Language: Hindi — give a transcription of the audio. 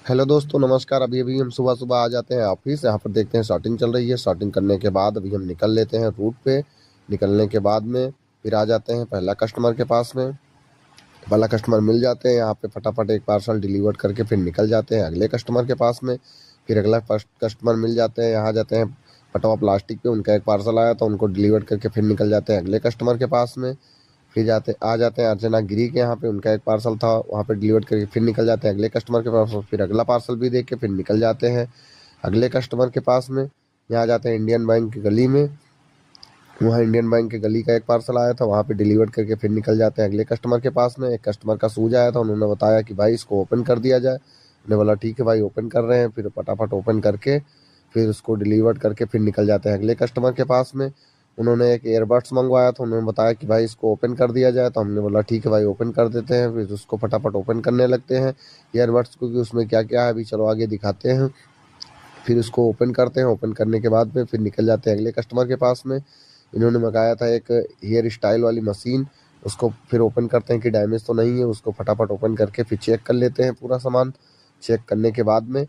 हेलो दोस्तों, नमस्कार। अभी अभी हम सुबह सुबह आ जाते हैं ऑफिस। यहाँ पर देखते हैं शॉटिंग चल रही है। शॉटिंग करने के बाद अभी हम निकल लेते हैं रूट पे। निकलने के बाद में फिर आ जाते हैं पहला कस्टमर के पास में। पहला कस्टमर मिल जाते हैं, यहाँ पे फटाफट एक पार्सल डिलीवर करके फिर निकल जाते हैं अगले कस्टमर के पास में। फिर अगला कस्टमर मिल जाते हैं, यहाँ जाते हैं पटवा प्लास्टिक पे। उनका एक पार्सल आया तो उनको डिलीवर करके फिर निकल जाते हैं अगले कस्टमर के पास में। फिर आ जाते हैं अर्चना गिरी के यहाँ पे। उनका एक पार्सल था, वहाँ पे डिलीवर करके फिर निकल जाते हैं अगले कस्टमर के पास। फिर अगला पार्सल भी दे के फिर निकल जाते हैं अगले कस्टमर के पास में। यहाँ जाते हैं इंडियन बैंक की गली में। वहाँ इंडियन बैंक की गली का एक पार्सल आया था, वहाँ पे डिलीवर करके फिर निकल जाते हैं अगले कस्टमर के पास में। एक कस्टमर का शूज आया था, उन्होंने बताया कि भाई इसको ओपन कर दिया जाए। उन्होंने बोला ठीक है भाई, ओपन कर रहे हैं। फिर फटाफट ओपन करके फिर उसको डिलीवर करके फिर निकल जाते हैं अगले कस्टमर के पास में। उन्होंने एक एयरबड्स मंगवाया था, उन्होंने बताया कि भाई इसको ओपन कर दिया जाए। तो हमने बोला ठीक है भाई, ओपन कर देते हैं। फिर उसको फटाफट ओपन करने लगते हैं ईयरबड्स को कि उसमें क्या क्या है, अभी चलो आगे दिखाते हैं। फिर उसको ओपन करते हैं। ओपन करने के बाद में फिर निकल जाते हैं अगले कस्टमर के पास में। इन्होंने मंगाया था एक हेयर स्टाइल वाली मशीन। उसको फिर ओपन करते हैं कि डैमेज तो नहीं है। उसको फटाफट ओपन करके फिर चेक कर लेते हैं पूरा सामान। चेक करने के बाद में